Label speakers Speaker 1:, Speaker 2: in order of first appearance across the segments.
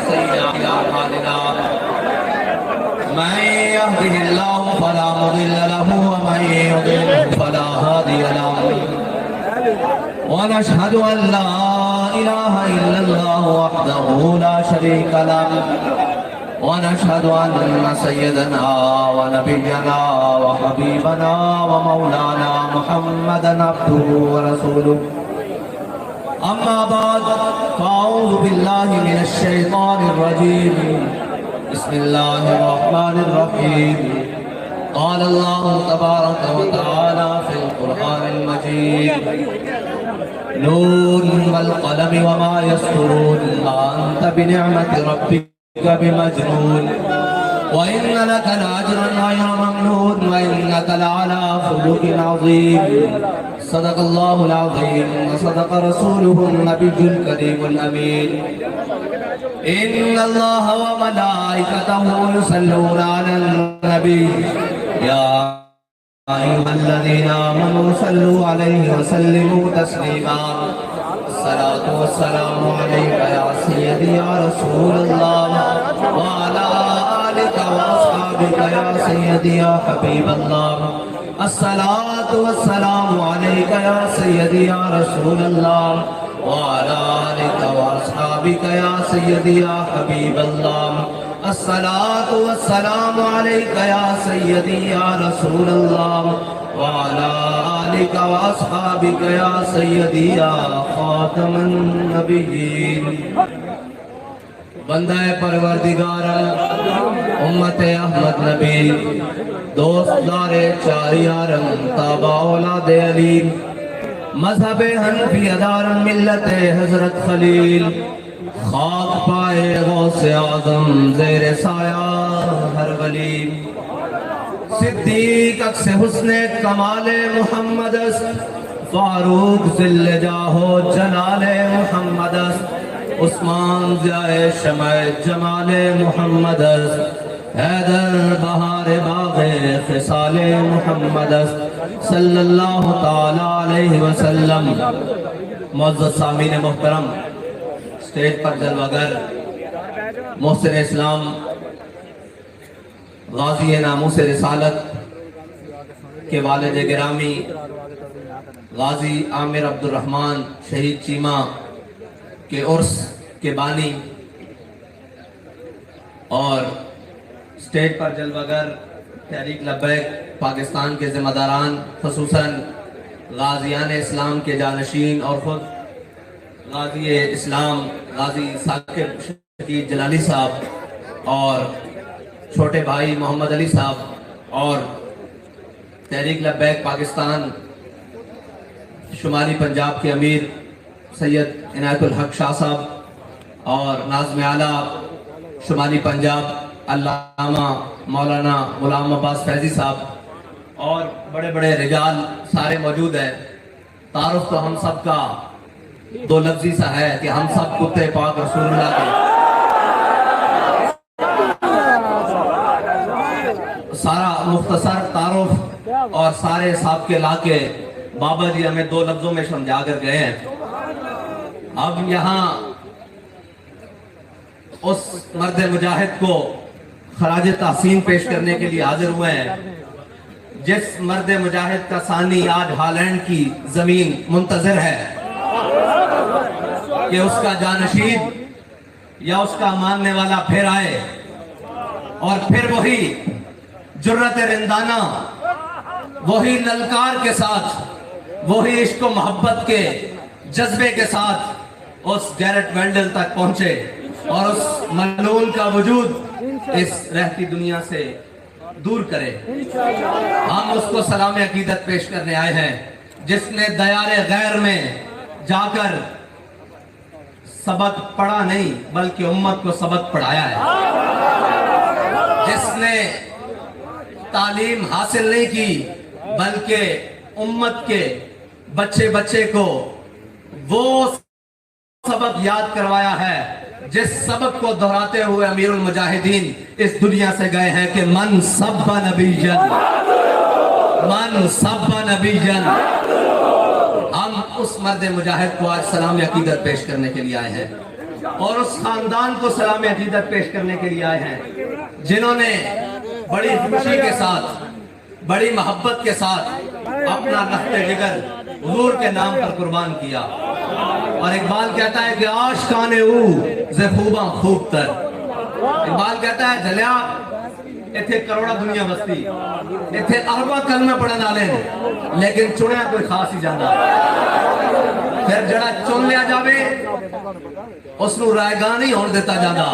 Speaker 1: سيئات أعمالنا من يهده الله فلا مضل له ومن يضلل فلا هادي له ونشهد أن لا إله إلا الله وحده لا شريك له ونشهد أن سيدنا ونبينا وحبيبنا ومولانا محمدا عبده ورسوله أما بعد فأعوذ بالله من الشيطان الرجيم بسم الله الرحمن الرحيم قال الله تبارك وتعالى في القرآن المجيد نون والقلم وما يسطرون ما أنت بنعمة ربك بمجنون وإن لك لأجرا غير ممنون وإنك لعلى خلق عظيم صدق الله العظيم وصدق رسوله النبي الكريم الأمين إن الله وملائكته يصلون على النبي يا أيها الذين آمنوا صلوا عليه وسلموا تسليما الصلاة والسلام عليك يا سيدي يا رسول الله وعلى آلك وأصحابك يا سيدي يا حبيب الله الصلاة والسلام عليك يا سيدي يا رسول الله وعلى آلك وأصحابك يا سيدي يا حبيب الله الصلاة والسلام عليك يا سيدي يا رسول الله وعلى آلك وأصحابك يا سيدي يا خاتم النبيين بندہ پروردگار امت احمد نبی دوستدار چار یارم تابع اولاد علی مذہب حنفی ادارم ملت حضرت خلیل خاک پائے غوث اعظم زیر سایہ ہر ولی صدیق اکس حسن کمال محمد فاروق ذل جاہو جلال محمد عثمان ضیاء شمع جمال محمد حیدر بہار باغ خصال محمد صلی اللہ تعالی علیہ وسلم معزز سامعین محترم اسٹیج پر جلوگر محسن اسلام غازی ناموس رسالت کے والد گرامی غازی عامر عبدالرحمن شہید چیمہ کے عرس کے بانی اور اسٹیج پر جلوگر تحریک لبیک پاکستان کے ذمہ داران خصوصاً غازیان اسلام کے جانشین اور خود غازی اسلام غازی ثاقب شکیب جلالی صاحب اور چھوٹے بھائی محمد علی صاحب اور تحریک لبیک پاکستان شمالی پنجاب کے امیر سید عنایت الحق شاہ صاحب اور ناظم اعلیٰ شمالی پنجاب علامہ مولانا غلام عباس فیضی صاحب اور بڑے بڑے رجال سارے موجود ہیں۔ تعارف تو ہم سب کا دو لفظی سا ہے کہ ہم سب کتے پاک رسول اللہ کے سارا مختصر تعارف اور سارے صاحب کے علاقے بابا جی ہمیں دو لفظوں میں سمجھا کر گئے ہیں۔ اب یہاں اس مرد مجاہد کو خراج تحسین پیش کرنے کے لیے حاضر ہوئے ہیں جس مرد مجاہد کا ثانی آج ہالینڈ کی زمین منتظر ہے کہ اس کا جانشین یا اس کا ماننے والا پھر آئے اور پھر وہی جرت رندانہ وہی للکار کے ساتھ وہی عشق و محبت کے جذبے کے ساتھ اس گیرٹ وینڈل تک پہنچے اور اس ملعون کا وجود اس رہتی دنیا سے دور کرے۔ ہم اس کو سلام عقیدت پیش کرنے آئے ہیں جس نے دیار غیر میں جا کر سبق پڑھا نہیں بلکہ امت کو سبق پڑھایا ہے، جس نے تعلیم حاصل نہیں کی بلکہ امت کے بچے بچے کو وہ سبق یاد کروایا ہے جس سبق کو دہراتے ہوئے امیر المجاہدین اس دنیا سے گئے ہیں کہ من سب نبی جن ہم اس مرد مجاہد کو آج سلام عقیدت پیش کرنے کے لیے آئے ہیں۔ اور اس خاندان کو سلام عقیدت پیش کرنے کے لیے آئے ہیں جنہوں نے بڑی خوشی کے ساتھ بڑی محبت کے ساتھ اپنا لخت جگر حضور کے نام پر قربان کیا. اور اقبال کہتا ہے کہ عاشقان او ز خوباں خوب تر. اقبال کہتا ہے جھلیا ایتھے کروڑا دنیا بستی ایتھے ارباں کلمہ پڑھن والے لیکن چنیا کوئی خاص ہی جانا. پھر جڑا چن لیا جاوے اس نو رائے گاہ نہیں ہون دیتا جانا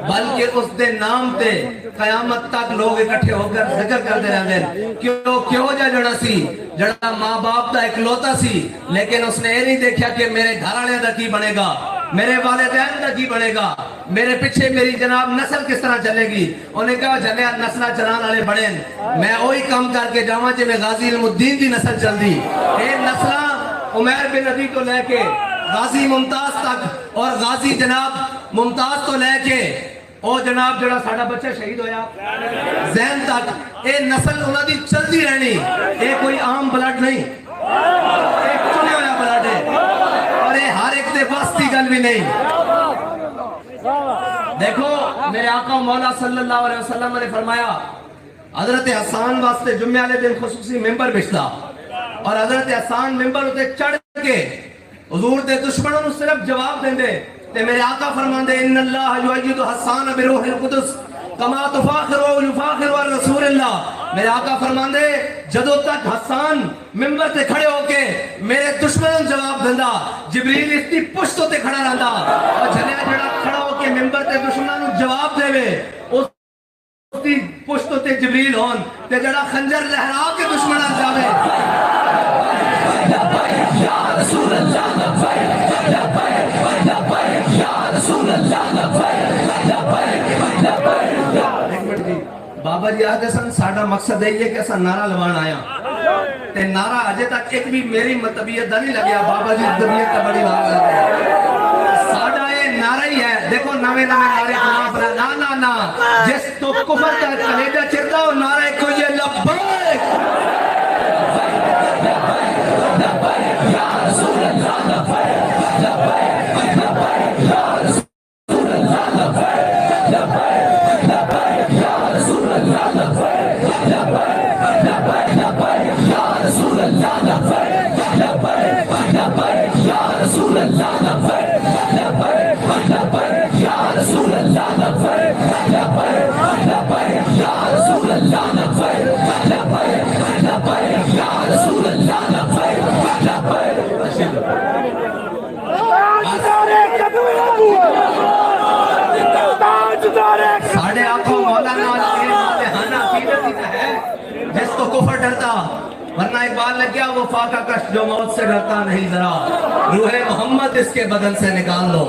Speaker 1: بلکہ اس دے نام تے قیامت تک لوگ اکٹھے ہو کر ذکر کرتے رہتے ہیں. کیوں جڑا سی جڑا ماں باپ دا اکلوتا سی لیکن اس نے یہ نہیں دیکھا کہ میرے گھر والے دا کی بنے گا, میرے والدین دا کی بنے گا, میرے پیچھے میری جناب نسل کس طرح چلے گی. انہیں کہا جلیا نسلہ چلان والے بڑے میں وہی کام کر کے جاواں جے میں غازی علم الدین دی نسل چل دی. اے نسلہ عمیر بن نبی تو لے کے غازی ممتاز تک اور غازی جناب ممتاز تو لے کے او جناب جڑا ساڈا بچہ شہید ہویا زین تک اے نسل انہاں دی چلدی رہنی. اے کوئی عام بلڈ نہیں, اے چنے ہویا بلڈ ہے اور اے ہر ایک دے بس دی گل بھی نہیں. دیکھو میرے آقا مولا صلی اللہ علیہ وسلم نے فرمایا حضرت حسان واسطے جمعے والے دن خصوصی ممبر بچتا اور حضرت حسان ممبر ہوتے چڑھ کے حضور دے دشمنوں نے صرف جواب دیں دے تے میرے آقا فرمان دے ان اللہ یؤید حسان بروح القدس کما تفاخر و یفاخر رسول اللہ. میرے آقا فرمان دے جدو تک حسان ممبر تے کھڑے ہو کے میرے دشمنوں جواب دندا جبریل اس کی پشتوں تے کھڑا رہندا اور جھلیا جڑا کھڑا ہو کے ممبر تے دشمنوں جواب دے وے اس کی پشتوں تے جبریل ہون تے جڑا خنجر لہرا کے دشمنوں جاوے یا رسول اللہ لبیک لبیک لبیک یا رسول اللہ لبیک لبیک لبیک. بابا جی آگے سن ساڑھا مقصد ہے یہ کہ اسا نعرہ لوان آیا تے نعرہ آجے تک ایک بھی میری طبیعت دا نہیں لگیا. بابا جی طبیعت تا بڑی بات لگا ہے ساڑھا یہ نعرہ ہی ہے. دیکھو نوے نعرے خلاف رہا نا نا نا جس تو کفر کا کلیجہ چرتا ہو نعرہ کو یہ لبیک لبیک یا رسول اللہ لبیک لبیک لبیک یا رسول اللہ لبیک لبیک لبیک یا رسول اللہ لبیک لبیک لبیک لبیک یا رسول اللہ لبیک لبیک لبیک یا رسول اللہ لبیک لبیک لبیک یا رسول اللہ لبیک لبیک لبیک یا رسول اللہ لبیک لبیک لبیک یا رسول اللہ لبیک ساڑھے آنکھوں مولانا ہے جس کو کفر ڈرتا ورنہ اقبال نے کیا وہ فاقہ کش جو موت سے ڈرتا نہیں ذرا روح محمد اس کے بدن سے نکال دو.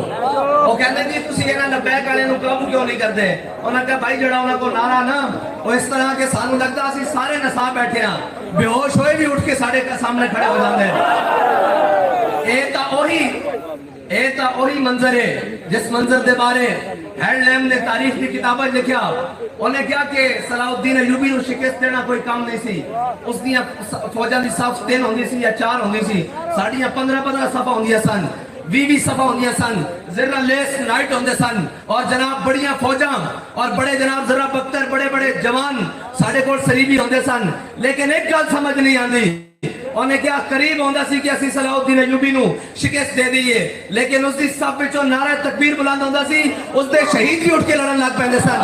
Speaker 1: وہ کہتے ہیں جی تسی یہ نہ لبیک والے نو قابو کیوں نہیں کرتے. انہوں نے کہا بھائی جڑا انہوں کو نعرہ نا وہ اس طرح کے سانو لگتا اسی سارے نصاب بیٹھے ہیں بے ہوش ہوئے بھی اٹھ کے ساڑھے کے سامنے کھڑے ہو جاتے ہیں. اے تا وہی منظر ہے جس منظر دے بارے ہیڈ لیم نے تاریخ کی کتابیں لکھیا. انہیں کیا کہ صلاح الدین ایوبی نو شکست دینا کوئی کام نہیں سی. اس دیا فوجاں دی صف 3 ہوندی سی یا 4 ہوندی سی. ساڑیاں 15 صفحہ ہوندیاں سن 20 صفحہ ہوندیاں سن. ذرا لیس نائٹ ہوندے سن اور جناب بڑیاں فوجاں اور بڑے جناب ذرا بختر بڑے بڑے جوان ساڑھے کول صلیبی ہوندے سن. لیکن ایک گل سمجھ نہیں آندی انہیں کیا قریب ہوندہ سی کہ اسی صلاح الدین ایوبی نو شکست دے دیئے لیکن اس دی سب وچوں نعرہ تکبیر بلند ہوندہ سی اس دے شہید بھی اٹھ کے لڑن لگ پہندے سن.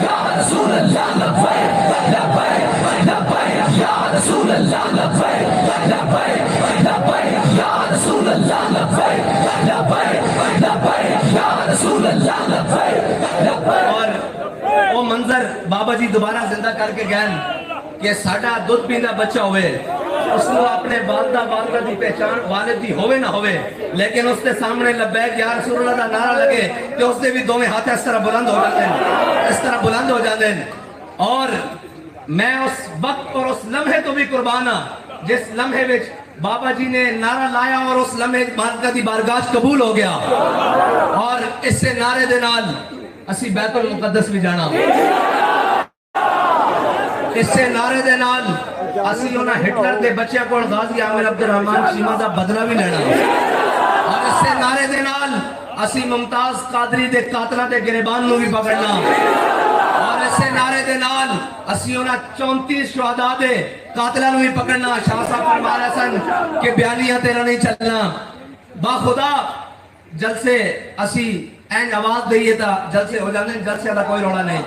Speaker 1: یا رسول اللہ لبیک لبیک لبیک یا رسول اللہ لبیک لبیک لبیک یا رسول اللہ لبیک لبیک لبیک یا رسول اللہ لبیک. اور وہ منظر بابا جی دوبارہ زندہ کر کے گئے کہ ساڑھا دودھ پیندا بچہ ہوئے اس کو اپنے والدہ دی پہچان والد دی ہوئے نہ ہوئے لیکن اس کے سامنے لبیک یا رسول اللہ دا نعرہ لگے کہ اس نے بھی دوویں ہاتھ اس طرح بلند ہو جاتے ہیں اس طرح بلند ہو جاتے ہیں. اور میں اس وقت اور اس لمحے تو بھی قربان ہاں جس لمحے وچ بابا جی نے نعرہ لایا اور اس لمحے مالکہ دی بارگاہ قبول ہو گیا اور اس سے نعرے دے نال اسی بیت المقدس بھی جانا. اس سے نعرے دے نال اسی انہاں ہٹلر دے بچے کو غازی عامر عبدالرحمن شیما دا بدلہ بھی لینا اور اس سے نعرے دے نال اسی ممتاز قادری دے قاتلہ دے گریبان نو بھی پکڑنا اور اس سے نعرے دے نال اسی انہاں 34 شہداء دے قاتلہ نو بھی پکڑنا. شاہ صاحب فرما رہا سن کہ بیانیاں تیرا نہیں چلنا با خدا جلسے اسی این آواز دئیے تا جلسے ہو جانے جلسے دا کوئی روڑا نہیں.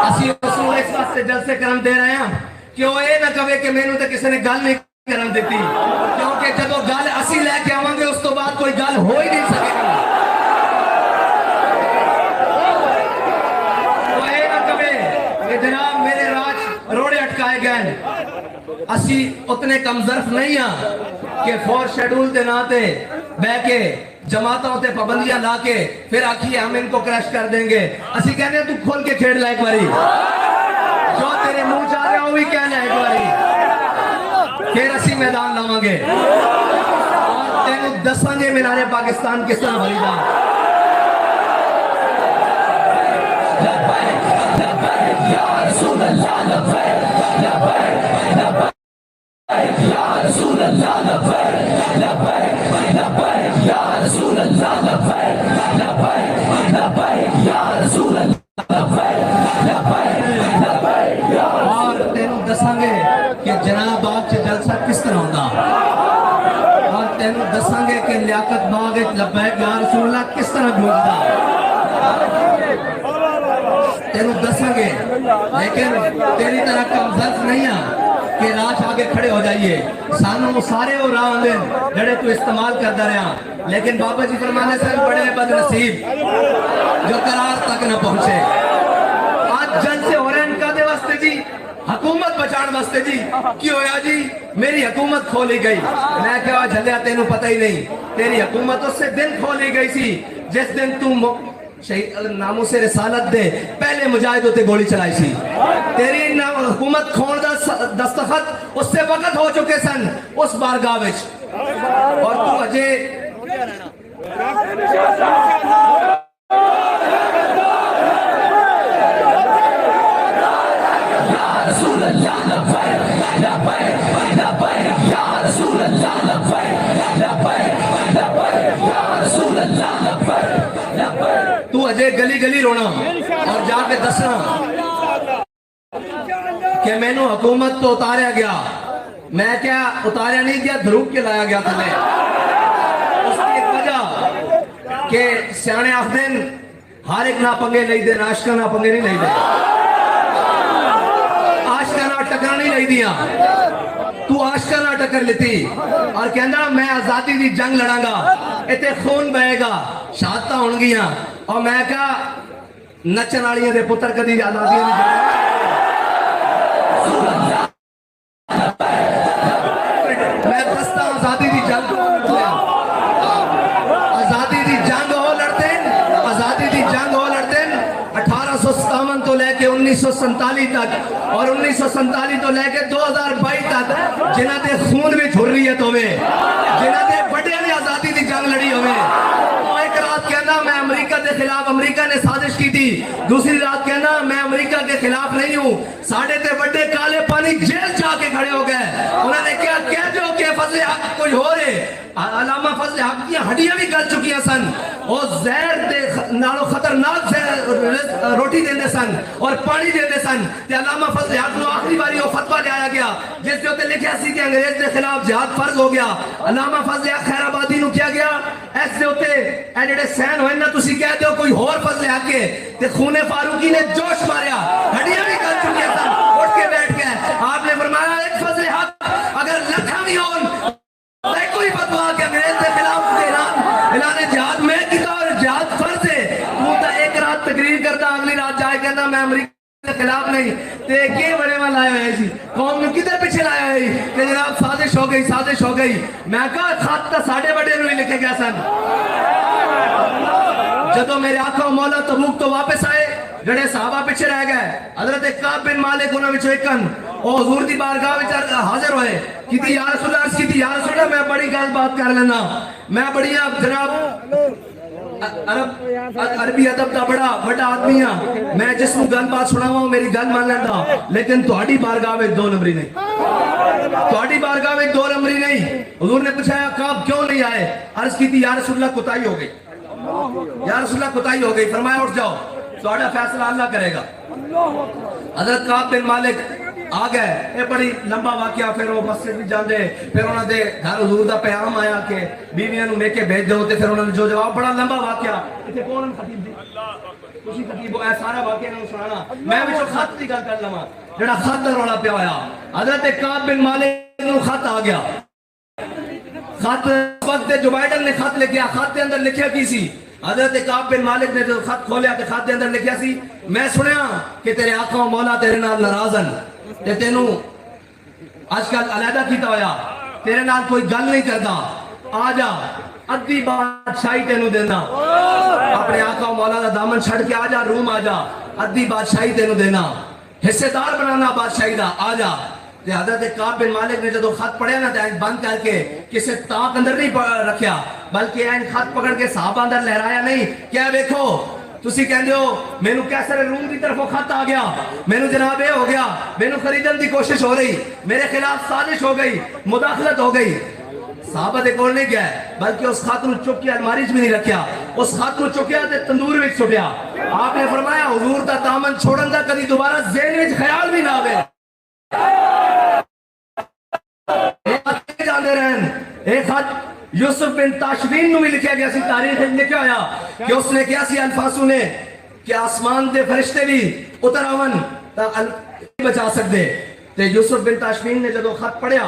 Speaker 1: اسی رسول اس وقت سے جلسے کرم دے رہے ہیں کہ وہ اے نہ کہے کہ میں نے تے کسی نے گل نہیں کرم دیتی کیونکہ جب وہ گل اسی لے کے آواں گے اس تو بعد کوئی گل ہو ہی نہیں سکے گا. وہ اے نہ کہے کہ جناب میرے راج روڑے اٹکائے گئے اسی اتنے کم ظرف نہیں ہیں کہ فور شیڈول دے ناتے بے کے جماعتوں تے پابندیاں لا کے پھر آکھیے ہم ان کو کریش کر دیں گے. اسی کہنے ہیں تو کھول کے کھیڑ لائے ایک باری جو تیرے منہ چاہ رہا ہوئی کہنا ہے ایک باری پھر اسی میدان لاؤں گے اور تینوں دساں گے منارے پاکستان کس طرح بھریدا. یا رسول اللہ لبیک لبیک لبیک یا رسول اللہ لبیک لبیک لبیک یا رسول اللہ لبیک لبیک لبیک یا رسول اللہ لبیک لبیک لبیک. اور تینوں دساں گے کہ جناب باغ چ جلسہ کس طرح ہوندا اور تینوں دساں گے کہ لیاقت باغ لبیک یا رسول اللہ کس طرح گونجدا تینوں دساں گے. لیکن تیری طرح کم ظرف نہیں ہے کہ لاش آگے کھڑے ہو جائیے سانوں سارے اور راہ آندے جڑے تو استعمال کرتا رہا لیکن بابا جی فرمانے سے بڑے بد نصیب جو قرار تک نہ پہنچے. آج جن سے ہو رہے ہیں ان کا دے واسطے جی حکومت بچان واسطے جی کی ہویا جی میری حکومت کھولی گئی. میں کہا جھلیا تینوں پتہ ہی نہیں تیری حکومت اس سے دن کھولی گئی سی جس دن تم ناموں سے رسالت دے پہلے مجاہدوں تے گولی چلائی سی. تیری حکومت کھون دا دستخط اس سے وقت ہو چکے سن اس بارگاہ وچ اور تو اجے یا رسول اللہ لبیک لبیک لبیک یا رسول اللہ لبیک لبیک لبیک یا رسول اللہ لبیک لبیک. تو اجے گلی گلی رونا اور جا کے دسنا کہ میں نو حکومت تو اتاریا گیا میں کیا اتاریا نہیں گیا دھروپ کے لایا گیا تھا. اس کی ایک وجہ کہ سیانے آخدین ہر ایک نہ پنگے نہیں دے آشکا نہ پنگے نہیں لئی دے آشکا نہ ٹکر نہیں لئی دیا تو آشکا نہ ٹکر لیتی اور کہنا میں آزادی دی جنگ لڑاں گا اتے خون بہے گا شہادتہ ہون گیاں اور میں کہا نچن والیاں دے پتر کدی آزادی نہیں جانا میں دستا آزادی دی جنگ آزادی دی جنگ ہو لڑتے آزادی دی جنگ ہو لڑتے 1857 تو لے کے 1947 تک اور 1947 تو لے کے 2022 تک جنہ دے خون بھی حریت ہوئے جنہ دے بڑے نے آزادی دی جنگ لڑی ہوئے. ایک رات کہنا میں امریکہ کے خلاف امریکہ نے سازش کی تھی دوسری رات کہنا میں امریکہ کے خلاف نہیں ہوں ساڑھے تے بڑے کالے پانی جیل جا کے کھڑے ہو گئے. انہوں نے کیا کہہ جو کہ فضل حق کوئی ہو رہے علامہ فضل حق کی ہڈیاں بھی گل چکیاں سن وہ زہر دے نالو خطرناک روٹی دیندے سن اور پانی دیندے سن تے علامہ فضل حق نو آخری باری وہ فتوہ لے آیا گیا جس کے ہوتے لکھیا سی کہ انگریز دے خلاف جہاد فرض ہو گیا. علامہ فضل حق خیر آبادی نو کیا گیا ایسے ہوتے اے جڑے سین ہوئے نا تسی کہہ دیو کوئی اور فضل حق کے تے خون فاروقی نے جوش ماریا ہڈیاں بھی گل چکیاں سن اٹھ کے بیٹھ گئے. آپ نے فرمایا ایک فضل حق اگر لکھا بھی ہون کوئی فتوا کہ انگریز کے خلاف اعلان جہاد میں کتا اور جہاد فرض ہے تو تا ایک رات تقریر کرتا اگلی رات جائے کہنا میں امریکہ کے خلاف نہیں تے کے بڑے میں لائے ہوئے جی قوم میں کدھر پیچھے لائے ہوئے کہ جناب سازش ہو گئی. میں کہا خط تا ساڑھے بڑے نوی لکھے گیا سن جدو میرے آقا مولا تبوک تو واپس آئے جڑے صحابہ پیچھے رہ گئے حضرت کعب بن مالک انہوں وچوں ایکن او حضور دی بارگاہ وچ حاضر ہوئے کیتی یا رسول اللہ کیتی یا رسول اللہ میں بڑی گل بات کر لینا میں بڑیاں جناب عربی ادب دا بڑا بڑا آدمی ہاں میں جس کو گل بات سناواں میری گل مان لینا لیکن تہاڈی بارگاہ وچ دو نمبری نہیں تہاڈی بارگاہ وچ دو نمبری نہیں حضور نے پوچھا کعب کیوں نہیں آئے عرض کی تھی یا رسول اللہ کوتاہی ہو گئی یا رسول اللہ کوتاہی ہو گئی فرمایا اٹھ جاؤ تہاڈا فیصلہ اللہ کرے گا حضرت کعب بن مالک آ گئے یہ بڑی لمبا واقعہ پھر وہ مسجد بھی جاندے پھر انہوں نے گھر حضور دا پیغام آیا کہ بیویاں نو میکے بھیج دو تے پھر انہوں نے جو جواب بڑا لمبا واقعہ اتنے کون خطیب دی کسی خطیب ہو اے سارا واقعہ نو سنانا میں بھی جو خط دی گل کر لواں جڑا خط دا رولا پیا ہویا حضرت کعب بن مالک نو خط آ گیا خط وقت جو بائیڈن نے خط لکھیا خط دے اندر لکھیا کی سی حضرت کعب بن مالک نے جو خط کھولیا تے خط دے اندر لکھیا سی میں سنیا کہ تیرے آقا و مولا تیرے نال ناراض ہیں تے تینوں آج کل علیحدہ کیتا ہویا تیرے نال کوئی گل نہیں کردا آ جا ادھی بادشاہی تینوں دینا اپنے آقا و مولا دا دامن چھڑ کے آ جا روم آ جا ادھی بادشاہی تینوں دینا حصے دار بنانا بادشاہی دا آ جا تے حضرت کعب بن مالک نے جدو خط پڑھیا نا تے بند کر کے کسے تاک اندر نہیں رکھیا بلکہ این خط پکڑ کے صحابہ اندر لہرایا نہیں کیا دیکھو تسی کہندے ہو مینوں کیسر روم کی طرفوں خط آ گیا مینوں جناب یہ ہو گیا مینوں خریدن دی کوشش ہو رہی میرے خلاف سازش ہو گئی مداخلت ہو گئی صحابہ دے کول نہیں گیا بلکہ اس خط نو چک کے الماری وچ بھی نہیں رکھیا اس خط نو چکیا تے تندور وچ سٹیا آپ نے فرمایا حضور دا دامن چھوڑن دا کبھی دوبارہ ذہن وچ خیال بھی نہ آوے جاندے رہن ایک خط یوسف بن تاشفین نو بھی لکھیا گیا سی تاریخ لکھیا ہویا کہ اس نے کیا سی الفاسو نے کہ آسمان دے فرشتے بھی اتر آون بچا سکتے تے یوسف بن تاشفین نے جدو خط پڑھیا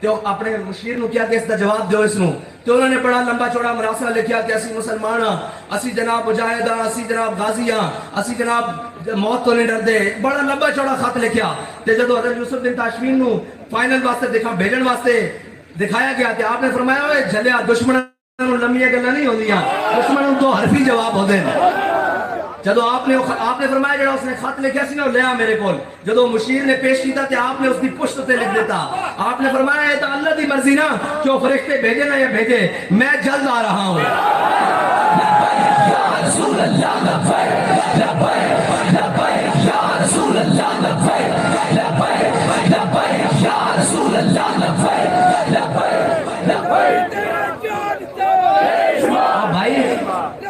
Speaker 1: تو اپنے مشیر نو کیا کہ اس دا جواب دیو اس نو تو انہوں نے بڑا لمبا چوڑا مراسلہ لکھیا کہ اسی مسلمان ہاں اسی جناب مجاہد ہاں اسی جناب غازی ہاں اسی جناب موت تو نہیں ڈر دے بڑا لمبا چوڑا خط لکھیا تے جدو حضرت یوسف بن تاشفین نو فائنل واسطے بھیجن واسطے دکھایا گیا کہ آپ نے فرمایا ہوئے جھلیا دشمنوں لمبی گلاں نہیں ہوندیاں دشمنوں تو حرفی جواب ہوندے جدو آپ نے فرمایا جڑا اس نے خط لکھیا سی نا لیا میرے کول جدو مشیر نے پیش کیتا تے آپ نے اس کی پشت تے لکھ دیتا آپ نے فرمایا ہے تو اللہ دی مرضی نا کہ وہ فرشتے بھیجے نہ یا بھیجے میں جلد آ رہا ہوں یا رسول اللہ لبیک لبیک لبیک یا رسول اللہ لبیک لبیک لبیک یا رسول اللہ لبیک لبیک بھائی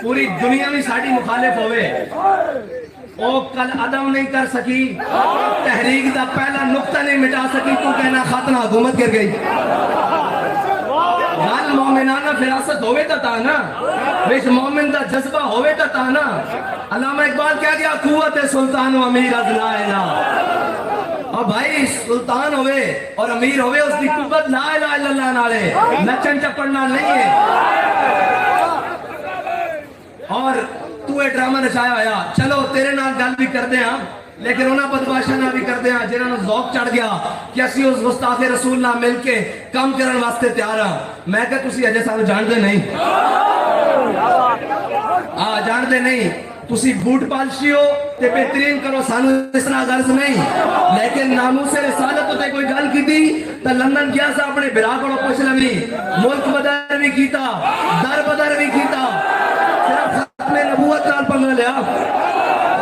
Speaker 1: پوری دنیا میں ساڑی مخالف ہوئے او کل عدم نہیں کر سکی تحریک دا پہلا نقطہ نہیں مٹا سکی تو کہنا خاتنہ حکومت کر گئی گل مومنانہ فراست ہوئے تا نا بیش مومن دا جذبہ ہوئے تا نا علامہ اقبال کہہ گیا قوت سلطان و امیر از لا الہ اور بھائی سلطان ہوئے اور امیر ہوئے اس کی قوت لا الہ الا اللہ نالے نچن چپڑنا نہیں ہے اور تو اے ڈرامہ نشایا ہویا چلو تیرے نال گل بھی کر دے ہاں لیکن انہاں بدماشاں نال بھی کر دے ہاں جنہاں نوں ذوق چڑھ گیا کہ اسی اس گستاخ رسول نال مل کے کام کرن واسطے تیار ہاں میں کہ تسی اجے سانو جان دے نہیں جان دے نہیں تسی بوٹ پالشی ہو تے بہترین کرو سانو اس طرح غرض نہیں لیکن ناموس رسالت تے کوئی گل کیتی تے لندن گیا سا اپنے بھرا کولوں پوچھ لوی ملک بدر بھی کیتا در بدر بھی کیتا صرف ختم نبوت نال پنگا لیا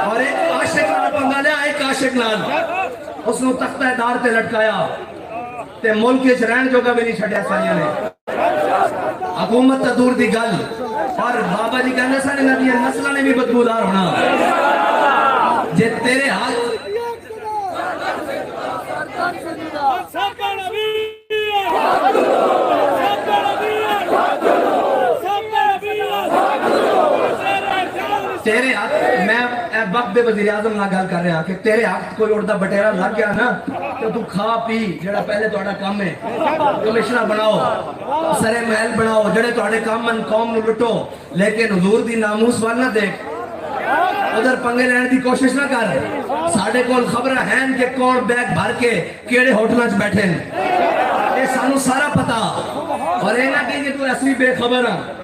Speaker 1: اور ایک عاشق نال پنگا لیا ایک عاشق نال اس نو تختہ دار تے لٹکایا تے ملک وچ رہن جوگا بھی نہیں چھڈیا سائیاں نے حکومت تا دور دی گل اور بابا جی کہنے سارے نبی نسلہ نے بھی بدبودار ہونا جے تیرے ہاتھ تیرے ہاتھ میں وقت بے وزیر اعظم نہ گل کر رہا کہ تیرے ہاتھ کوئی اڑتا بٹیرا لگ گیا نا تو کھا پی جڑا پہلے تہاڈا کام ہے کمشنر بناؤ سرے محل بناؤ جڑے تہاڈے کام من قوم نو لٹو لیکن حضور دی ناموس وال نہ دیکھ ادھر پنگے لینے دی کوشش نہ کر ساڈے کول خبر ہیں کہ کون بیگ بھر کے کیڑے ہوٹلاں وچ بیٹھے ہیں اے سانو سارا پتا اور اے نہ کہ تو اصلی بے خبر ہاں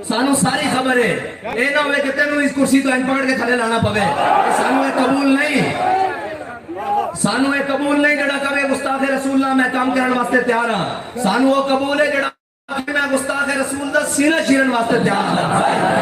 Speaker 1: سانو ساری خبر ہے اے نہ ہوئے کہ تینوں اس کرسی تو پکڑ کے تھلے لانا پوے سانو اے قبول نہیں جڑا کبھی گستاخ رسول اللہ میں کام کرن واسطے تیار ہاں سانو وہ قبول ہے جڑا میں گستاخ رسول دا سینہ چیرن واسطے تیار ہاں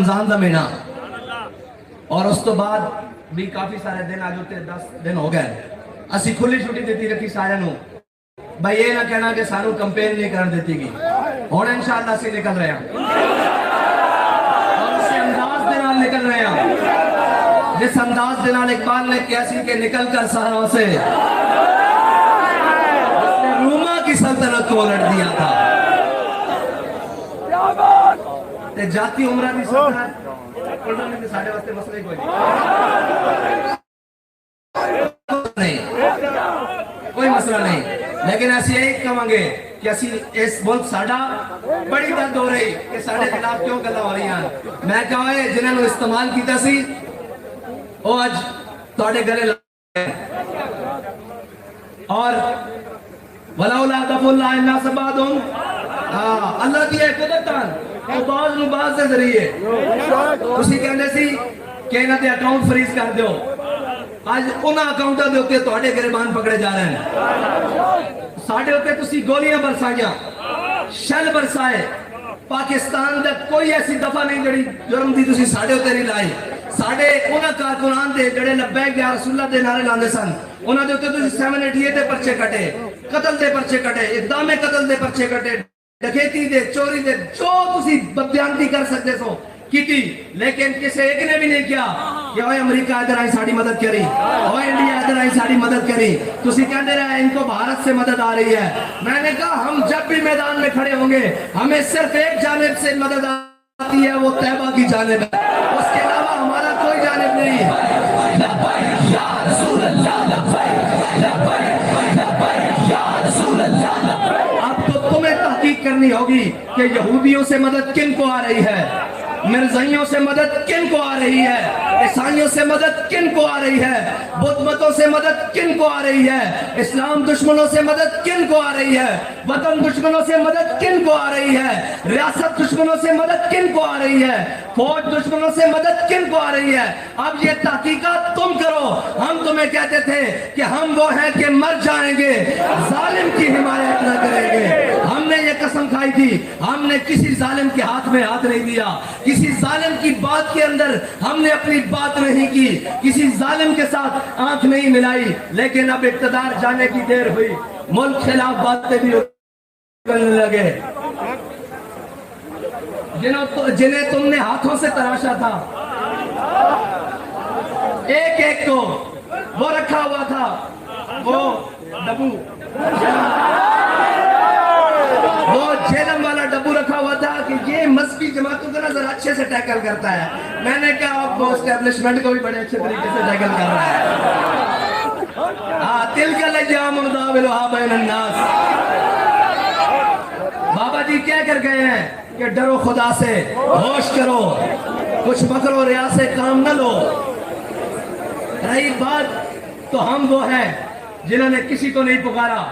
Speaker 1: رمضان دا مہینہ اور اس تو بعد بھی کافی سارے دن آج ہوتے 10 دن ہو گئے اسی کھلی چھٹی دیتی رکھی سارے نو بھائی یہ نہ کہنا کہ سانو کمپین نہیں کرن دیتی گی اور انشاءاللہ سے نکل رہے ہیں اور اسی انداز دے نال نکل رہے ہیں جس انداز دے نال اقبال نے کیسی کہ نکل کر صحراؤں سے روما کی سلطنت کو الٹ دیا تھا تے جاتی عمرہ دی سلطنت پڑھنے کے ساڑھے واسطے مسئلے کوئی نہیں کوئی مسئلہ نہیں لیکن ایسی یہی کہاں گے کہ ایسی اس ملک ساڑھا بڑی درد ہو رہی کہ ساڑھے خلاف کیوں گلہ ہو رہی ہیں میں کہا ہے جنہوں نے استعمال کیتا سی وہ آج توڑے گلے لگے اور وَلَوْلَا دَفُ اللَّهِ النَّاسَ بَعْضُهُمْ اللہ دیا ہے قدرتان وہ بعض نباز سے ذریعے اسی کہنے سی کہ انہاں دے اکاؤنٹ فریز کر دیو آج انہاں اکاؤنٹا دے ہوتے توڑے گریبان پکڑے جا رہے ہیں ساڑھے ہوتے تسی گولیاں برسائیاں شل برسائے پاکستان دے کوئی ایسی دفعہ نہیں جڑی جرم دی تسی ساڑھے ہوتے نہیں لائی ساڑھے انہاں کارکنان دے جڑے لبیک یا رسول اللہ دے نعرے لاندے سن انہاں دے ہوتے تسی 788 دے پرچے کٹے قتل دے پرچے کٹے اقدام قتل دے پرچے کٹے ڈکیتی دے چوری دے جو تسی بدیانتی کر سکتے سو کی لیکن کسے ایک نے بھی نہیں کیا کہ اوہ امریکہ ادھر آئی ساڑھی مدد کری اوہ انڈیا ادھر آئی ساڑھی مدد کری تسی کہنے رہے ان کو بھارت سے مدد آ رہی ہے میں نے کہا ہم جب بھی میدان میں کھڑے ہوں گے ہمیں صرف ایک جانب سے مدد آتی ہے وہ طیبہ کی جانب ہے اس کے علاوہ ہمارا کوئی جانب نہیں ہے یا رسول اللہ اب تو تمہیں تحقیق کرنی ہوگی کہ یہودیوں سے مدد کن کو آ رہی ہے مرزائیوں سے مدد کن کو آ رہی ہے عیسائیوں سے مدد کن کو آ رہی ہے بدھ متوں سے مدد کن کو آ رہی ہے اسلام دشمنوں سے مدد کن کو آ رہی ہے وطن دشمنوں سے مدد کن کو آ رہی ہے ریاست دشمنوں سے مدد کن کو آ رہی ہے فوج دشمنوں سے مدد کن کو آ رہی ہے اب یہ تحقیقات تم کرو ہم تمہیں کہتے تھے کہ ہم وہ ہیں کہ مر جائیں گے ظالم کی حمایت نہ کریں گے ہم نے یہ قسم کھائی تھی ہم نے کسی ظالم کے ہاتھ میں ہاتھ نہیں دیا کسی ظالم کی بات کے اندر ہم نے اپنی بات نہیں کی کسی ظالم کے ساتھ آنکھ نہیں ملائی لیکن اب اقتدار جانے کی دیر ہوئی ملک خلاف باتیں بھی کرنے لگے جنہیں تم نے ہاتھوں سے تراشا تھا ایک ایک کو وہ رکھا ہوا تھا وہ ڈبو وہ جیلم والا ڈبو رکھا ہوا تھا کہ یہ مذہبی جماعتوں کو ذرا اچھے سے ٹیکل کرتا ہے میں نے کہا اب وہ اسٹیبلشمنٹ کو بھی بڑے اچھے طریقے سے ٹیکل کر رہا ہے تلک الیام نداولها بین الناس بابا جی کیا کر گئے ہیں کہ ڈرو خدا سے ہوش کرو کچھ مکر و ریا سے کام نہ لو رہی بات تو ہم وہ ہیں جنہوں نے کسی کو نہیں پکارا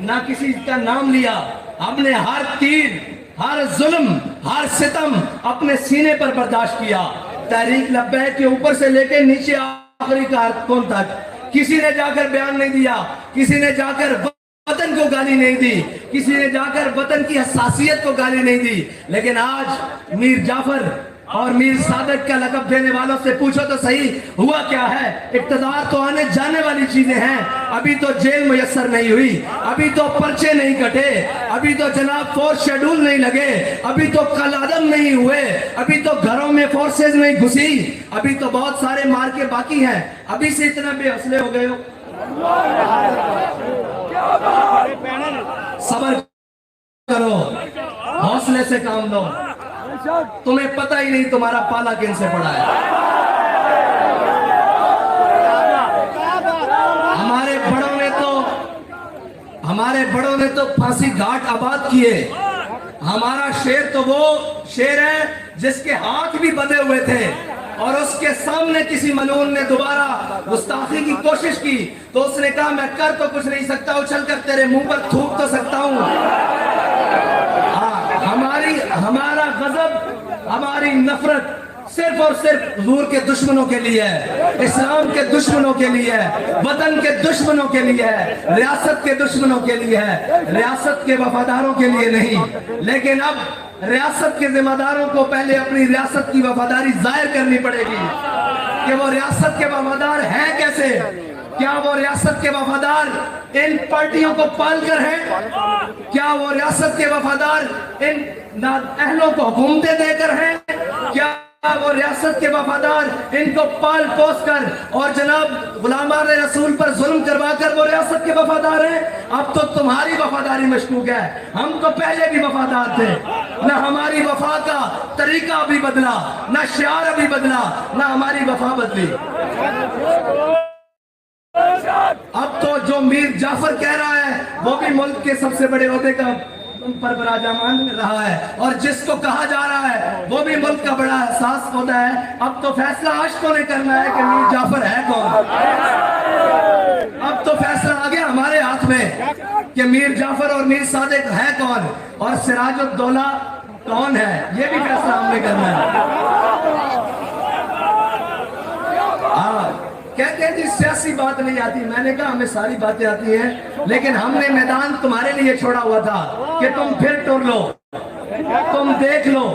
Speaker 1: نہ کسی کا نام لیا ہم نے ہر تیر ہر ظلم ہر ستم اپنے سینے پر برداشت کیا تحریک لبیک کے اوپر سے لے کے نیچے آخری کارکن تک کسی نے جا کر بیان نہیں دیا کسی نے جا کر وطن کو گالی نہیں دی کسی نے جا کر وطن کی حساسیت کو گالی نہیں دی لیکن آج میر جعفر اور میر صادق کا لقب دینے والوں سے پوچھو تو صحیح ہوا کیا ہے اقتدار تو آنے جانے والی چیزیں ہیں ابھی تو جیل میسر نہیں ہوئی ابھی تو پرچے نہیں کٹے ابھی تو جناب فورس شیڈول نہیں لگے ابھی تو قلعدم نہیں ہوئے ابھی تو گھروں میں فورسز نہیں گھسی ابھی تو بہت سارے مار کے باقی ہیں ابھی سے اتنا بے حوصلے ہو گئے ہو صبر کرو حوصلے سے کام لو تمہیں پتہ ہی نہیں تمہارا پالا کن سے پڑا ہے ہمارے بڑوں نے تو پھانسی گھاٹ آباد کیے ہمارا شیر تو وہ شیر ہے جس کے ہاتھ بھی بدے ہوئے تھے اور اس کے سامنے کسی ملعون نے دوبارہ گستاخی کی کوشش کی تو اس نے کہا میں کر تو کچھ نہیں سکتا اچھل کر تیرے منہ پر تھوک تو سکتا ہوں ہمارا غضب ہماری نفرت صرف اور صرف حضور کے دشمنوں کے لیے ہے اسلام کے دشمنوں کے لیے ہے وطن کے دشمنوں کے لیے ہے ریاست کے دشمنوں کے لیے ہے ریاست کے وفاداروں کے لیے نہیں لیکن اب ریاست کے ذمہ داروں کو پہلے اپنی ریاست کی وفاداری ظاہر کرنی پڑے گی کہ وہ ریاست کے وفادار ہیں کیسے. کیا وہ ریاست کے وفادار ان پارٹیوں کو پال کر ہیں؟ کیا وہ ریاست کے وفادار ان اہلوں کو حکومتیں دے کر ہیں؟ کیا وہ ریاست کے وفادار ان کو پال پوس کر اور جناب غلامان رسول پر ظلم کروا کر وہ ریاست کے وفادار ہیں؟ اب تو تمہاری وفاداری مشکوک ہے. ہم تو پہلے بھی وفادار تھے. نہ ہماری وفا کا طریقہ ابھی بدلا، نہ شعار ابھی بدلا، نہ ہماری وفا بدلی. اب تو جو میر جعفر کہہ رہا ہے وہ بھی ملک کے سب سے بڑے عہدے کا پر براجمان رہا ہے، اور جس کو کہا جا رہا ہے وہ بھی ملک کا بڑا احساس ہوتا ہے. اب تو فیصلہ عاشقوں نے کرنا ہے کہ میر جعفر ہے کون. اب تو فیصلہ آ گیا ہمارے ہاتھ میں کہ میر جعفر اور میر صادق ہے کون اور سراج الدولہ کون ہے. یہ بھی فیصلہ ہم نے کرنا ہے. کہتے ہیں جی سیاسی بات نہیں آتی. میں نے کہا ہمیں ساری باتیں آتی ہیں، لیکن ہم نے میدان تمہارے لیے چھوڑا ہوا تھا کہ تم پھر ٹور لو، تم دیکھ لو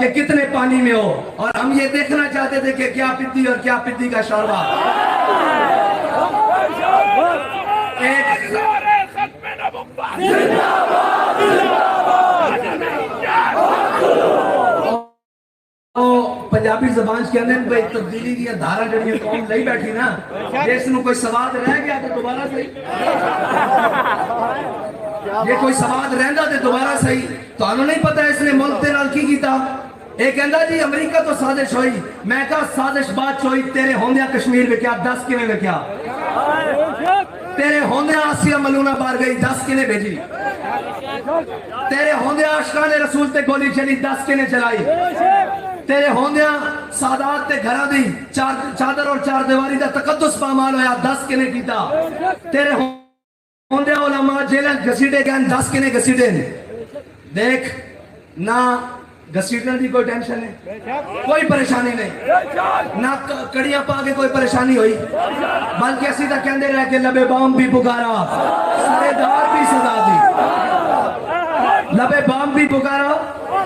Speaker 1: کہ کتنے پانی میں ہو. اور ہم یہ دیکھنا چاہتے تھے کہ کیا پتی اور کیا پتی کا شوربہ. پنجابی زبان کے اندر بھائی تبدیلی دیا دھارا جڑیاں قوم لئی بیٹھی نا، جس نو کوئی سواد رہ گیا تو دوبارہ صحیح، یہ کوئی سواد رہندا تے دوبارہ صحیح. تو انہوں نہیں پتا اس نے ملک دے نال کی کیتا. ایک کہندا جی امریکہ تو سازش ہوئی. میں کہا سازش بات ہوئی تیرے ہوندیاں کشمیر میں کیا 10 کنے میں کیا، تیرے ہوندیاں آسیہ ملونہ بار گئی 10 کنے بھیجی، تیرے ہوندیاں عاشقان رسول تے گولی چلی 10 کنے چلائی، تیرے ہوندیاں سادات تے گھرہ دی چادر اور چار دیواری دا تقدس پامال ہویا 10 کنے کیتا، تیرے ہوندیاں علماء جیلن گھسیٹے گئن 10 کنے گھسیٹے. دیکھ نہ گھسیٹنے دی کوئی ٹینشن ہے، کوئی پریشانی نہیں، نہ کڑیاں پا کے کوئی پریشانی ہوئی، بلکہ اسی تک کہندے رہے کہ لبے بام بھی پکارا سرے دار بھی صدا دی، لبے بام بھی پکارا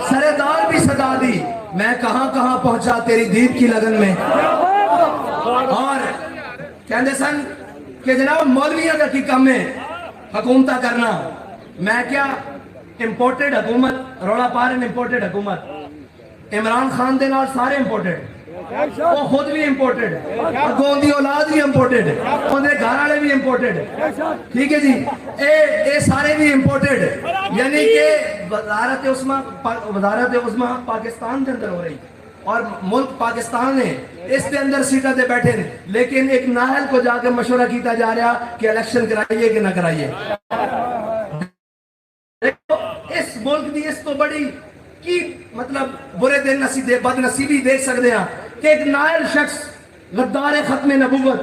Speaker 1: سرے دار بھی صدا دی. میں کہاں کہاں پہنچا تیری دید کی لگن میں. اور کہندے سن کہ جناب مولویاں کا کی کم ہے حکومتہ کرنا. میں کیا امپورٹڈ حکومت روڑا پار امپورٹڈ حکومت عمران خان دے نال سارے امپورٹڈ، وہ خود بھی امپورٹڈ، اگوں دی اولاد بھی امپورٹڈ، اندے گھر والے بھی امپورٹڈ. ٹھیک ہے جی، اے سارے بھی امپورٹڈ. یعنی کہ وزارت عظمیٰ پاکستان کے اندر ہو رہی اور ملک پاکستان ہے، اس کے اندر سیٹاں دے بیٹھے ہیں، لیکن ایک نااہل کو جا کے مشورہ کیتا جا رہا کہ الیکشن کرائیے کہ نہ کرائیے. اس ملک دی اس تو بڑی کی مطلب برے دن بد نصیبی دیکھ سکتے ہیں کہ ایک نائل شخص غدار ختم نبوت،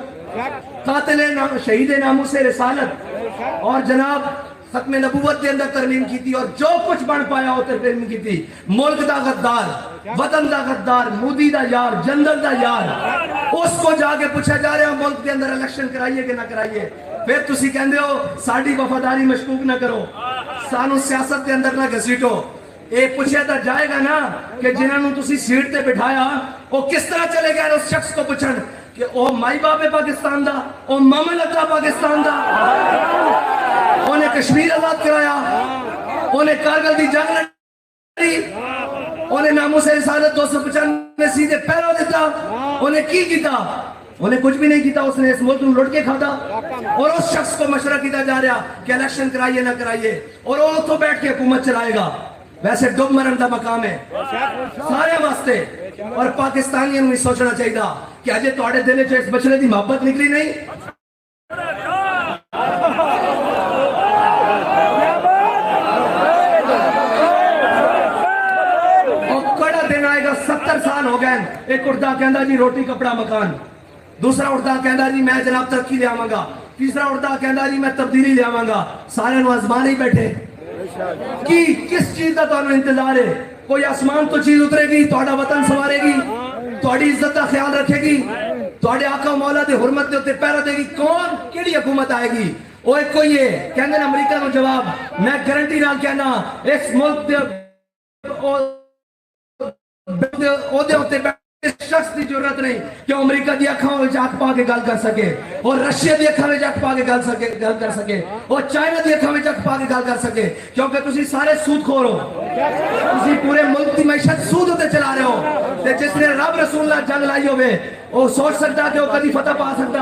Speaker 1: قاتل شہید ناموس رسالت اور جناب ختم نبوت کے اندر ترمیم کی تھی اور جو کچھ بن پایا وہ ترمیم کی تھی. ملک دا غدار، وطن دا غدار، مودی دا یار، جنرل دا یار، اس کو جا کے پوچھا جا رہا ملک کے اندر الیکشن کرائیے کہ نہ کرائیے. پھر تسی کہندے ہو ساڑی وفاداری مشکوک نہ کرو، سانو سیاست کے اندر نہ گھسیٹو. اے پوچھا تا جائے گا نا کہ جنہوں نے تسی سیٹ تے بٹھایا وہ کس طرح چلے گئے اس شخص کو پوچھن کہ او مائی باپ پاکستان دا، او مملکہ پاکستان دا، انہیں کشمیر آزاد کرایا، انہیں کارگل دی جنگ لڑی، انہیں ناموس رسالت 295 سیدھے پہرا دیتا، انہیں کی کیتا؟ انہیں کچھ بھی نہیں کیتا. اس نے اس ملک میں لٹ کے کھاتا اور اس شخص کو مشورہ کیتا جا رہا کہ الیکشن کرائیے نہ کرائیے اور وہ تو بیٹھ کے حکومت چلائے گا. ویسے ڈب مرن دا مقام ہے سارے واسطے. اور پاکستانیوں نے سوچنا چاہیے کہ اجے تواڈے دل وچ اس بچڑے دی محبت نکلی نہیں. اور کڑا دن آئے گا 70 سال ہو گئے. ایک اردہ کہندا جی روٹی کپڑا مکان، دوسرا اردہ کہندا جی میں جناب ترقی لے آواں گا، تیسرا اردہ کہندا جی میں تبدیلی لے آواں گا. سارے نو آزمان ہی بیٹھے کی کس چیز کا تمہیں انتظار ہے؟ کوئی آسمان تو چیز اترے گی، تہاڈا وطن سوارے گی، تہاڈی عزت کا خیال رکھے گی، تہاڈے آقا و مولا دے حرمت دے اوتے پہرا دے گی. کون کیڑی حکومت آئے گی؟ وہ ایک کوئی ہے کہندے امریکہ نو جواب میں گارنٹی نال کہنا اس ملک دے شخص کی ضرورت نہیں کہ امریکہ دی اکھاں وچ اکھ پا کے گل کر سکے اور رشیا دی اکھاں وچ اکھ پا کے گل کر سکے اور چائنا دی اکھاں وچ اکھ پا کے گل کر سکے، کیونکہ تسی سارے سود خور ہو، تسی پورے ملک دی معیشت سود تے چلا رہے ہو، تے جس نے رب رسول اللہ جنگ لائی ہوے وہ سوچ سکتا کہ وہ کبھی فتح پا سکتا،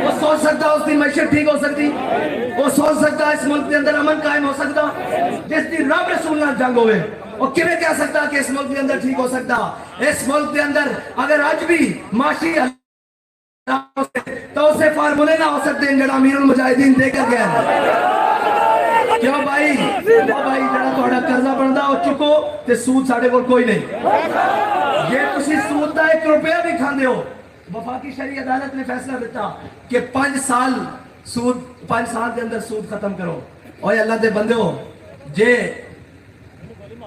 Speaker 1: وہ سوچ سکتا اس کی معیشت ٹھیک ہو سکتی، وہ سوچ سکتا اس ملک کے اندر امن قائم ہو سکتا، جس دی رب رسول اللہ جنگ ہوے وہ کیویں کہہ سکتا کہ اس ملک کے اندر ٹھیک ہو سکتا؟ اس ملک کے اندر اگر آج بھی معاشی تو اسے فارمولے نہ ہو سکتے ہیں جڑا امیر المجاہدین دے کر گیا۔ کیوں بھائی جڑا تہاڈا قرضہ بندا او چکو تے سود ساڈے کول کوئی نہیں، یہ تسی سود دا 1 روپیہ بھی کھاندے ہو۔ وفاقی شرعی عدالت نے فیصلہ دیتا کہ 5 سال کے اندر سود ختم کرو۔ اور اللہ دے بندے ہو، جے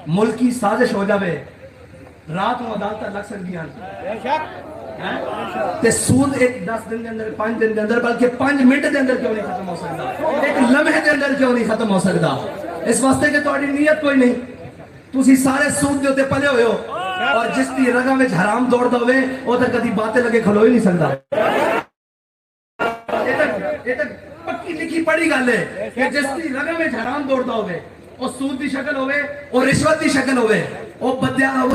Speaker 1: ملک کی سازش ہو جاوے رات کو عدالت لگ سکتی ہیں تے سود 10 دن کے اندر 5 دن کے اندر بلکہ 5 منٹ کے اندر کیوں نہیں ختم ہو سکتا، 1 لمحے کے اندر کیوں نہیں ختم ہو سکتا؟ اس واسطے کہ تہاڈی نیت کوئی نہیں، تسی سارے سود دے اوتے پلے ہوئے ہو، اور جس دی رگاں وچ حرام دوڑدا ہوئے وہ تے کدی باتیں لگے کھلو ہی نہیں سکتا۔ یہ تک پکی لکھی پڑھی گل ہے کہ جس دی رگاں وچ حرام دوڑدا ہوئے، وہ سود دی شکل ہوئے، وہ رشوت دی شکل ہوئے، وہ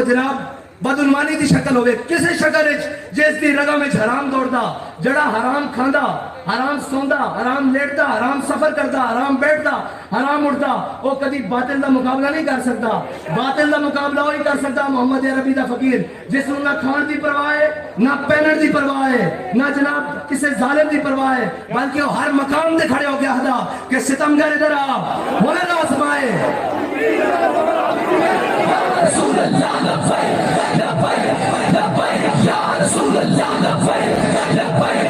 Speaker 1: جناب بدعنوانی دی شکل ہوئے، کسی شکل جس دی رگاں وچ حرام دوڑدا، جڑا حرام کھاندا، حرام سوندا، حرام لیٹدا، حرام سفر کردا، حرام بیٹھدا، حرام اٹھدا، وہ کبھی باطل دا مقابلہ نہیں کر سکتا۔ باطل دا مقابلہ وہی کر سکتا محمد عربی دا فقیر، جس نوں نہ کھان دی پرواہ ہے، نہ پہنن دی پرواہ ہے، نہ جناب کسی ظالم دی پرواہ ہے، بلکہ وہ ہر مقام دے کھڑے ہو کے آخدا کہ ستمگر ادھر آ، ہونے نہ آزمائے۔ رسول اللہ لبیک لبیک لبیک یا رسول اللہ لبیک لبیک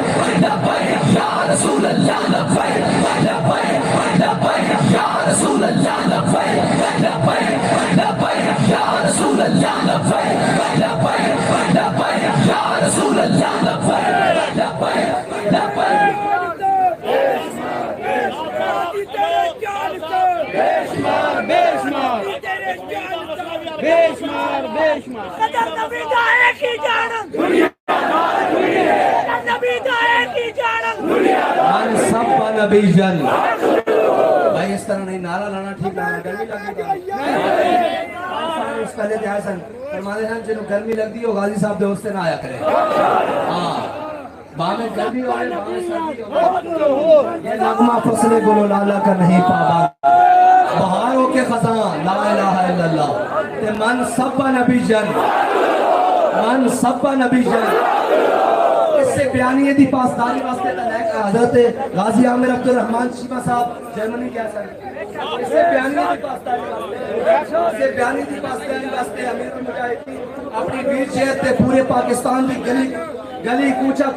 Speaker 1: لبیک یا رسول اللہ لبیک لبیک لبیک یا رسول اللہ لبیک لبیک لبیک یا رسول اللہ لبیک لبیک لبیک یا رسول اللہ لبیک لبیک لبیک۔
Speaker 2: قدر نبی دا ایک ہی جانم، نبی دا ایک ہی جانم،
Speaker 1: من سب نبی جن۔ بھائی اس طرح نہیں نعرہ لانا ٹھیک نہ ہے، گرمی لگتی ہے اس پہلے تھے حسن فرماتے ہیں جنہوں گرمی لگتی ہو غازی صاحب دوست سے نہ آیا کرے، باہمیں گرمی ہو رہے باہمیں سردی ہو، یہ نغمہ فصل گلو لالا کا نہیں پابا، بہاروں کے خزاں لا الہ الا اللہ، تے من سب نبی جن، من سب نبی جن۔ اس سے بیانیے دی پاسداری واسطے حضرت غازی عامر عبدالرحمن شیما صاحب جرمنی کیا سر، اس سے بیانیے دی پاسداری واسطے امیر المجاہدین اپنی ویر شہر تے پورے پاکستان دی گلی کوچا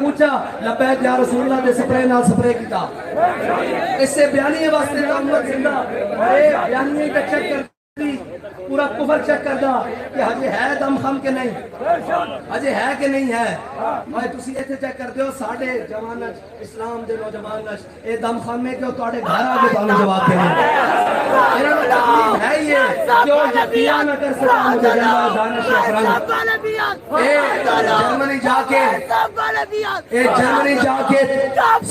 Speaker 1: لبیک یا رسول اللہ دے سپرے نال سپرے کیتا۔ اس سے بیانیے واسطے امت زندہ بیانیے کا چیک کر پورا کفر چیک کردا کہ ہجے ہے دم خم کے نہیں، ہجے ہے کہ نہیں ہے۔ اور تسی ایتھے چیک کردے ہو ساڈے جوان اسلام دے نوجوان اے دم خم ہے کہ تواڈے گھر آ کے تانوں جواب دینے انہاں نوں تکلیف ہے یہ جو یقین نہ کر سکا مجھے جناب دانش افرنگ اے جرمنی جا کے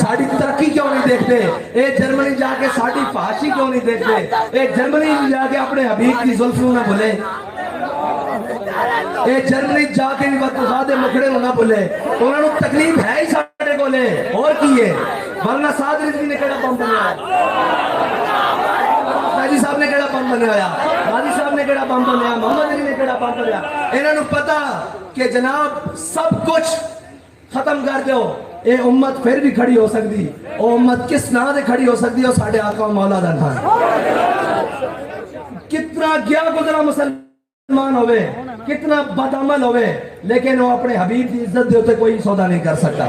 Speaker 1: ساڈی ترقی کیوں نہیں دیکھتے، اے جرمنی جا کے ساڈی فحاشی کیوں نہیں دیکھتے، اے جرمنی جا کے اپنے حبیب کی زلفوں نہ بھولے، اے جرمنی جا کے بھی وقت مکھڑے نہ بھولے، انہوں نے تکلیف ہے ہی ساڑھے بولے اور کی ہے، ورنہ سعد رضوی نے کہڑا بم بنایا، حاجی صاحب نے کہڑا بم بنایا، حاجی صاحب نے کہڑا بم بنایا، محمد علی نے کہڑا بم بنایا۔ انہوں نے پتا کہ جناب سب کچھ ختم کر دیو، اے امت پھر بھی کھڑی ہو سکتی، او امت کس نام دے کھڑی ہو سکتی ہے ساڑھے آقا مولا دا نام۔ کتنا گیا گزرا مسلمان ہوئے، کتنا بدعمل ہوئے، لیکن وہ اپنے حبیب دی عزت دے ہوتے کوئی سودا نہیں کر سکتا،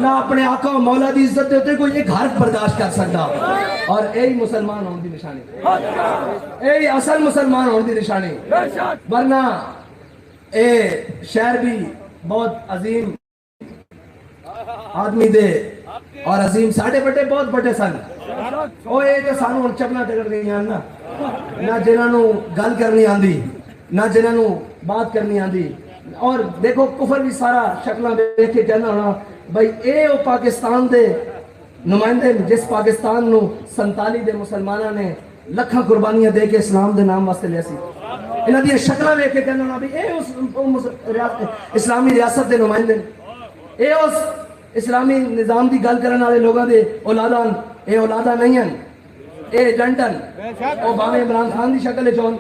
Speaker 1: نہ اپنے آقا و مولا دی عزت دے ہوتے کوئی ایک حرف برداشت کر سکتا، اور یہی مسلمان ہونے دی نشانی، یہی اصل مسلمان ہونے دی نشانی۔ ورنہ اے شہر بھی بہت عظیم آدمی دے اور عظیم ساڑھے بڑے بہت بڑے سن، وہ یہ تو سانو چپنا ٹکر گئی ہیں نہ جنہوں گل کرنی آندی،
Speaker 3: نہ جنہوں بات کرنی آتی. اور دیکھو کفر بھی سارا شکلہ دیکھ کے کہنا ہونا بھائی اے او پاکستان دے نمائندے جس پاکستان نو 47 دے مسلمانہ نے لکھاں قربانیاں دے کے اسلام دے نام واسطے لیا سی. انہاں دی شکلہ دیکھ کے کہنا ہونا بھائی اے اس اسلامی ریاست دے نمائندے اے اس اسلامی نظام دی گل کرنے والے لوگوں دے اولادان اے اولاداں نہیں ہیں اے ایجنٹن او باویں عمران خان دی شکل چون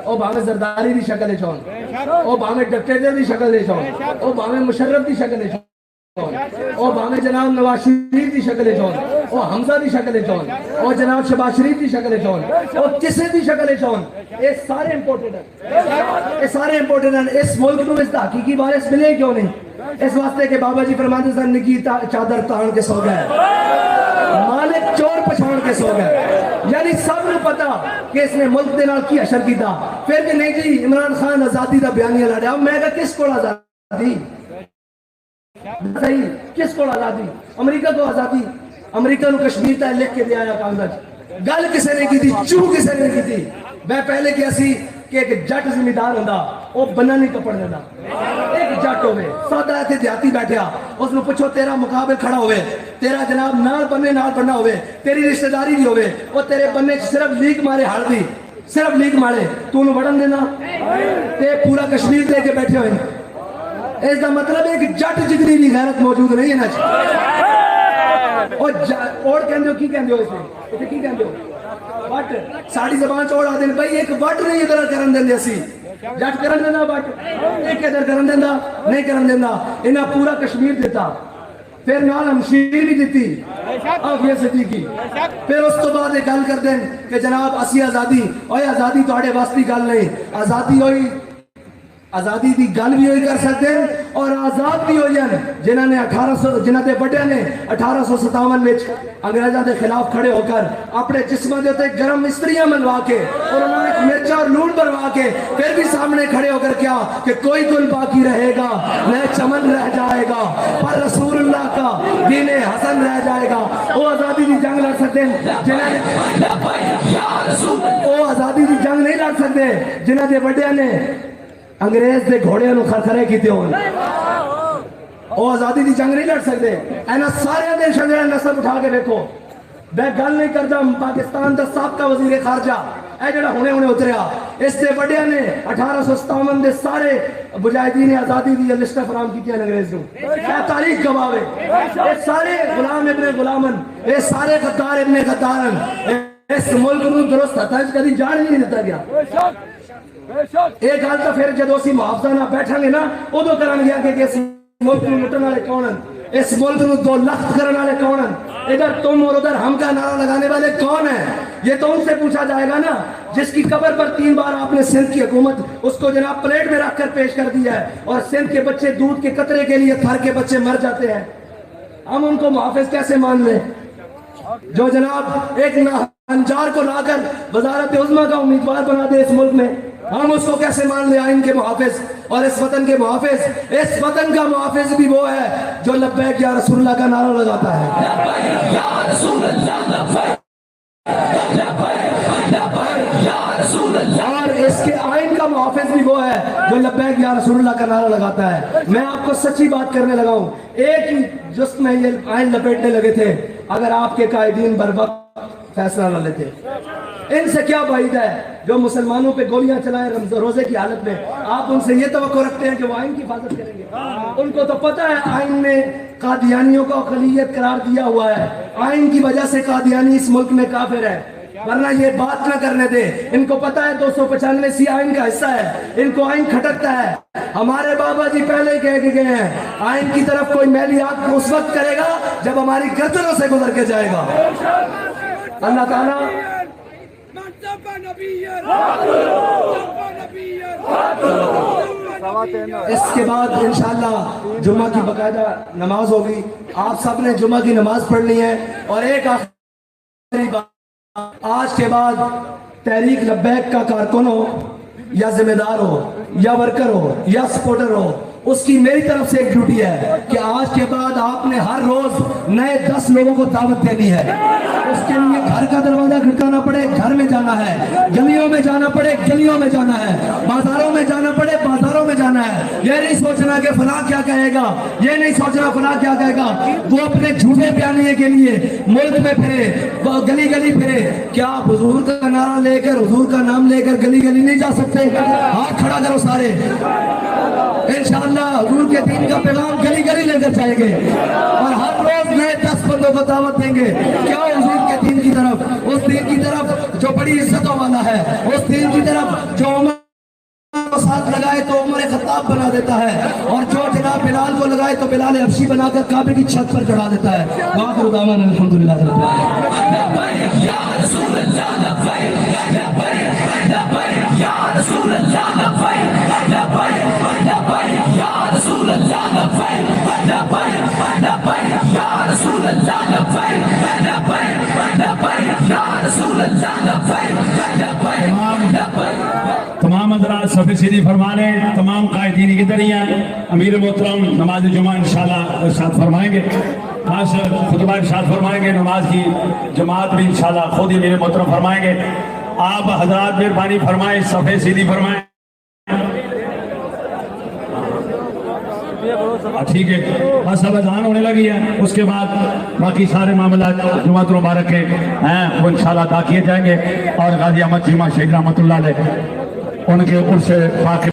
Speaker 3: او باویں زرداری دی شکل چون او باویں ڈکٹیٹر دی شکل چون او باویں مشرف دی شکل چون او باویں جناب نواز شریف دی شکل چون او حمزہ دی شکل چون او جناب شہباز شریف دی شکل چون او کسی دی شکل چون اے سارے امپورٹنٹ ہیں اے سارے امپورٹنٹ ہیں. اس ملک کو اس دا حقیقی وارث ملے کیوں نہیں؟ اس واسطے کہ بابا جی فرماتے ہیں نکی چادر تان کے سو گئے مالک چور پچھان کے سو گئے. یعنی سب نے پتا کہ اس نے ملک دے نال کی اشر کیتا پھر کہ نہیں جی عمران خان آزادی دا بیانیہ لڑیا. میں کہا کس کو آزادی صحیح کس کو آزادی؟ امریکہ کو آزادی. امریکہ نو کشمیر تا لکھ کے دیا آیا کاغذ گل کسے نے کی تھی چو کسے نے کی تھی. میں پہلے کیا سی کہ ایک جٹ زمیندار ہوندا وہ بنا نہیں کپڑ دینا. ایک جٹ ہوئے سادہ ایتھے دیہاتی بیٹھیا اس نو پوچھو تیرا مقابل کھڑا ہوئے تیرا جناب نال بننا ہوئے تیری رشتہ داری بھی ہوئے وہ تیرے بننے صرف لیک مارے ہڑ دی صرف لیک مارے تو انہوں بڑھن دینا تے پورا کشمیر دے کے بیٹھے ہوئے. اس دا مطلب ہے کہ جٹ جگری بھی غیرت موجود نہیں ہے نا. اور کہندے ہو کی کہندے ہو اسے کی کہندے ہو وٹ ساڑی زبان چوڑ آدھے بھائی ایک وٹ نہیں ادھر کرن دیں دے اسی جٹ کرن دینا وٹ ایک ادھر کرن دینا نہیں کرن دینا. انہاں پورا کشمیر دیتا پھر نال ہمشیر بھی دیتی آفیہ صدیقی. پھر اس تو بعد ایک گل کر دیں کہ جناب اسی آزادی اوہ آزادی توڑے واسطی گل نہیں آزادی ہوئی آزادی دی گل بھی ہوئی کر سکتے ہیں اور آزاد بھی ہوئی ہیں جنہوں نے جنہوں نے بڑے نے 1857 میں انگریزوں کے خلاف کھڑے ہو کر اپنے جسموں کے اوپر گرم مستریاں منوا کے اور انہوں نے مرچا اور لون بنوا کے پھر بھی سامنے کھڑے ہو کر کیا کہ کوئی گل باقی رہے گا نہ چمن رہ جائے گا پر رسول اللہ کا دین حسن رہ جائے گا. وہ آزادی دی جنگ لڑ سکتے ہیں جنہوں نے وہ آزادی دی جنگ نہیں لڑ سکتے جنہوں نے بڑے نے انگریز دے گھوڑے نو خرخرے کیتے ہون. وہ آزادی دی جنگ نہیں لڑ سکتے. اینا سارے دے شجرہ نصب اٹھا کے دیکھو میں گل نہیں کرتا پاکستان دا سابقہ وزیر خارجہ اے جڑا ہونے اتریا اس سے بڑے نے 1857 دے سارے مجاہدین آزادی دی لسٹہ فراہم کی انگریز نو. اے تاریخ گواہ ہے. اے سارے غلام ابن غلامن اے سارے غدار ابن غدارن اس ملک نو درست ہتھاں کدی جان نہیں دیتا گیا. ایک گل تو پھر جدو اسی محافظہ نہ بیٹھا گے نا ادو کرن گیا کہ اس ملک نو لٹن والے کون ہیں اس ملک نو 2 لخت کرنے والے کون ہیں ادھر تم اور ادھر ہم کا نعرہ لگانے والے کون ہیں. یہ تو ان سے پوچھا جائے گا نا جس کی قبر پر 3 بار آپ نے سندھ کی حکومت اس کو جناب پلیٹ میں رکھ کر پیش کر دیا ہے اور سندھ کے بچے دودھ کے قطرے کے لیے تھر کے بچے مر جاتے ہیں. ہم ان کو محافظ کیسے مان لیں جو جناب ایک انجار کو لا کر وزارت عظمیٰ کا امیدوار بنا دے اس ملک میں. ہم اس کو کیسے مان لیں آئین کے محافظ اور اس وطن کے محافظ. اس وطن کا محافظ بھی وہ ہے جو لبیک یا رسول اللہ کا نعرہ لگاتا ہے. اور اس کے آئین کا محافظ بھی وہ ہے جو لبیک یا رسول اللہ کا نعرہ لگاتا ہے. میں آپ کو سچی بات کرنے لگا ہوں ایک ہی جس میں یہ آئین لپیٹنے لگے تھے اگر آپ کے قائدین بر وقت فیصلہ نہ لیتے. ان سے کیا بعید ہے جو مسلمانوں پہ گولیاں چلائیں روزے کی حالت میں آپ ان سے یہ توقع رکھتے ہیں کہ وہ آئین کی حفاظت کریں گے. ان کو تو پتہ ہے آئین نے قادیانیوں کو اقلیت قرار دیا ہوا ہے. آئین کی وجہ سے قادیانی اس ملک میں کافر ہے ورنہ یہ بات نہ کرنے دے. ان کو پتہ ہے 295 آئین کا حصہ ہے ان کو آئین کھٹکتا ہے. ہمارے بابا جی پہلے کہہ کے گئے ہیں آئین کی طرف کوئی میلی آنکھ اس وقت کرے گا جب ہماری گردنوں سے گزر کے جائے گا. اللہ تعالیٰ اس کے بعد انشاءاللہ جمعہ کی باقاعدہ نماز ہوگی. آپ سب نے جمعہ کی نماز پڑھنی ہے. اور ایک آخری بات آج کے بعد تحریک لبیک کا کارکن ہو یا ذمہ دار ہو یا ورکر ہو یا سپورٹر ہو اس کی میری طرف سے ایک ڈیوٹی ہے کہ آج کے بعد آپ نے ہر روز نئے 10 لوگوں کو دعوت دینی ہے. اس کے لیے گھر کا دروازہ کھٹکانا پڑے گھر میں جانا جانا ہے, گلیوں میں جانا پڑے گلیوں میں جانا ہے, بازاروں میں جانا پڑے بازاروں میں جانا ہے. یہ نہیں سوچنا کہ فلاں کیا کہے گا, یہ نہیں سوچنا فلاں کیا کہے گا. وہ اپنے جھوٹے بیانیے کے لیے ملک میں پھرے, وہ گلی گلی پھرے. کیا آپ حضور کا نعرہ لے کر, حضور کا نام لے کر گلی گلی نہیں جا سکتے؟ ہاتھ کھڑا کرو سارے. انشاءاللہ حضور کے دین کا پیغام گلی گلی لے کر جائیں گے, اور ہر روز نئے 10 بندوں کو دعوت دیں گے. کیا حضور کے دین کی طرف, اس دین کی طرف جو بڑی عزتوں والا ہے, اس دین کی طرف جو عمر کو ساتھ لگائے تو عمر خطاب بنا دیتا ہے, اور جو جناب بلال کو لگائے تو بلال حبشی بنا کر کعبے کی چھت پر چڑھا دیتا ہے. وآخر دعوانا الحمدللہ رب العالمین.
Speaker 1: یا رسول اللہ لبیک لبیک لبیک یا رسول اللہ لبیک لبیک لبیک یا رسول اللہ لبیک لبیک لبیک یا رسول اللہ لبیک لبیک لبیک یا رسول اللہ لبیک لبیک لبیک.
Speaker 4: تمام حضرات صفحے سیدھی فرما لیں. تمام قائدین کی دریا امیر محترم نماز جمعہ انشاءاللہ ارشاد فرمائیں گے, خاص خطبہ ارشاد فرمائیں گے. نماز کی جماعت بھی انشاءاللہ خود ہی میرے محترم فرمائیں گے. آپ حضرات مہربانی فرمائیں, صفحے سیدھی فرمائیں. ٹھیک ہے, بس اب اذان ہونے لگی ہے, اس کے بعد باقی سارے معاملات جمعۃ المبارک کے ہیں وہ انشاءاللہ ادا کیے جائیں گے. اور غازی احمد چیمہ شیخ رحمۃ اللہ علیہ ان کے عرس پاک